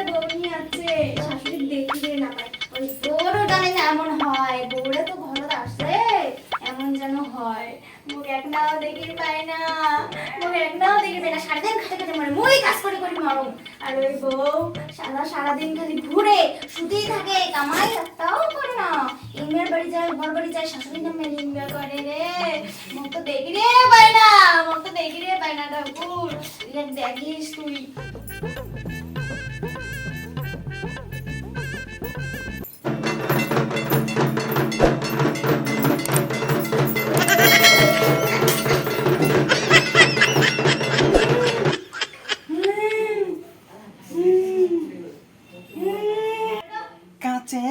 বউ নিয়ে আছে শাশুড়ি দেখতে না পায় ওই তোরও জানে না এমন হয় বউরে তো ঘরত আসে এমন যেন হয় মুখ একটাও দেখি পাই না মুখ একটাও দেখি পাই না সারাদিন খাতে খাতে মরে মুই কাজ করে করে মরম আর ওই বউ সারাদিন খালি ঘুরে শুতেই থাকে কামাই একটাও করে না ইংমের বাড়ি যায় ঘর বাড়ি যায় শাশুড়ি নামে লিঙ্গা করে রে মুখ তো দেখি রে পাই না মুখ তো দেখি রে পাই না ঠাকুর দেখিস তুই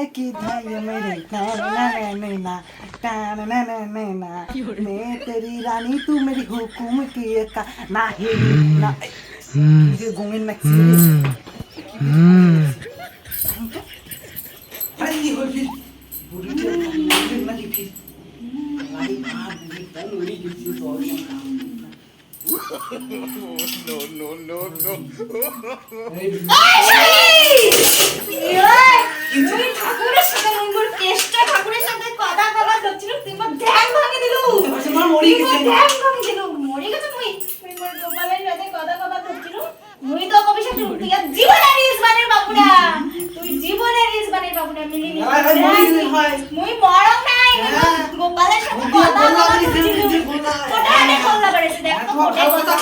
की धाई मेरे ना मैं तेरी रानी तू मेरी हुकुम की का ना ही ना ये गोविंद ना अरे ये हो फिर बुरी ना की फिर लाई मार बुरी तन उड़ी किसी तो no. তুই ঠাকুরের সাথে মঙ্গল কেষ্টা ঠাকুরের সাথে কথা কবা দচ্ছিল তুই মা ধ্যান ভাঙে দিলু আমার মরি গেছে ধ্যান ভাঙে দিলু মরি গেছে মুই মোর গোপালের সাথে কথা কবা দচ্ছিল মুই তো কবি সাথে উঠে গিয়া জীবনের ইসবানের বাবুরা তুই জীবনের ইসবানের বাবুরা মিলি নি মুই মরং নাই গোপালের সাথে কথা কবা দচ্ছিল কোটা আনে কল্লা বাড়িছে দেখ তো কোটা কথা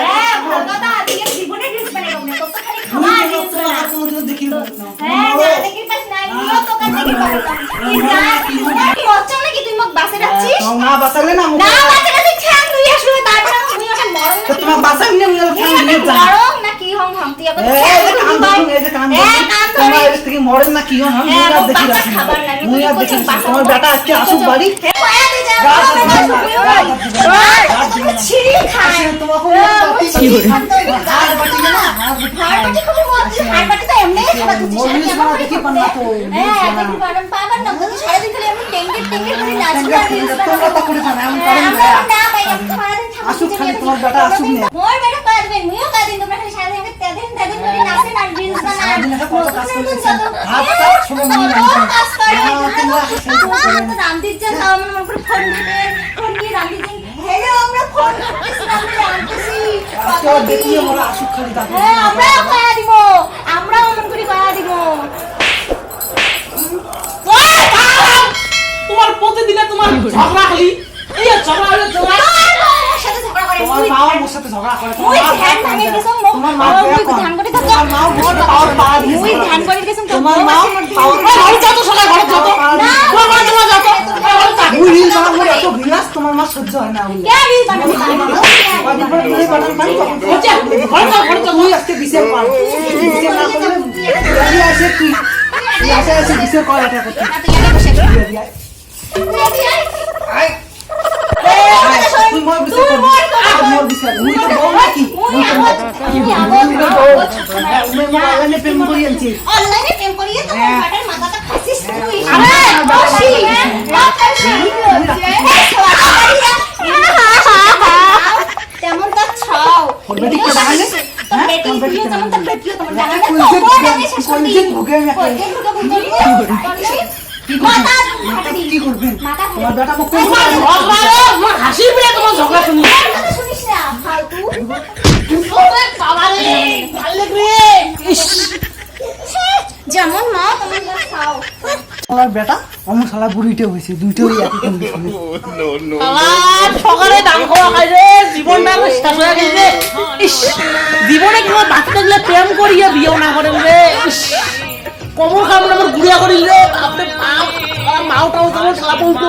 হ্যাঁ কথা আজকে জীবনের ইসবানের বাবুরা কত খালি খাবার ইসবান দেখি হ্যাঁ যা দেখি পাস নাই নিও তো কাছে দেখি পাস কি যা কি হচ্ছে নাকি তুই মক বাসে যাচ্ছিস না বাসালে না না বাসে যাচ্ছিস ঠ্যাং তুই আসলে তারপর আমি ওটা মরণ না তোমার বাসালে না আমি ঠ্যাং নিয়ে যা মরণ না কি হম হম তুই এখন কাম তোমার এর থেকে মরেন না কি হম আমি আর দেখি রাখি মুই আর দেখি তোমার বেটা আজকে আসুক বাড়ি ছিড়ি খায় তোমাকে হাড় বাটি না হাড় বাটি খুব মজা হাড় বাটি তো এমনি খাবার দিছিস মরিস না দেখি পান না তো হ্যাঁ দেখি পান পাবার না তুই সারাদিন খালি এমন টেঙ্গের করে নাচছিস তোমরা তো করে পান এমন পারেন না না ভাই আমি সারাদিন আসুক খালি তোমার বেটা আসুক না মোর বেটা কাজ দেন মুইও কাজ দিন তোমরা খালি সারাদিন তেদিন করে নাচেন আর রিলস বানান কত কাজ করতেছ হাতটা ছোট নিয়ে কাজ করে তোমরা সেই তো রামদির যা আমার মনে করে ফোন দিয়ে রামদির দিন হ্যালো আমরা ফোন করতেছি আমরা আনতেছি আজকে দেখি আমরা আসুক খালি তা হ্যাঁ আমরা কয়া দিব আমরা মন করে কয়া দিব তোমার প্রতিদিনে তোমার ঝগড়া খালি এই ঝগড়া হলো ঝগড়া সাথে ঝগড়া করে তোমার মা আমার সাথে ঝগড়া করে মুই ধ্যান ভাঙে গেছম তোমার মা মুই ধ্যান করে থাকো তোমার মা মোর পাওয়ার পা দিছে মুই ধ্যান করে গেছম তোমার মা পাওয়ার ঘরে যত সবাই ঘরে যত না তোমার মা যত মুই রিল বানাবো এত ভিলাস তোমার মা সহ্য হয় না ওই কে রিল বানাবো তুই আজকে বিশেষ পার বিশেষ না করলে তুই আসে তুই আসে বিশেষ কর এটা করতে আই তুই মোর বিশেষ কর মোর বিশেষ মুই তো বউ নাকি অনলাইনে প্রেম করি আনছি অনলাইনে প্রেম করিয়ে তোমার বাটার মাথাটা খাসিস তুই আরে বসি তেমন তো ছাও বেটি কে দাঁড়ালে হ্যাঁ বেটি যেমন তো বেটি তোমার দাঁড়ালে তো কইছে ভুগে কি করবেন তোমার বেটা মুখ তোমার হাসি পেলে তোমার ঝগড়া শুনি শুনিস না ফালতু বাবারে ভালো লাগবে যেমন মা তুমি খাও আমার বেটা আমার শালা বুড়িতে হইছে দুইটাই একই কন্ডিশনে No. আমার সকালে দাম খাওয়া খাই রে জীবনটা আমার শেষ হয়ে গেছে জীবনে কেউ বাকি থাকলে প্রেম করিয়া বিয়েও না করেন রে কমল খাবার আমার গুড়িয়া করিল রে বাপরে বাপ মাও টাও তোমার শালা বলতে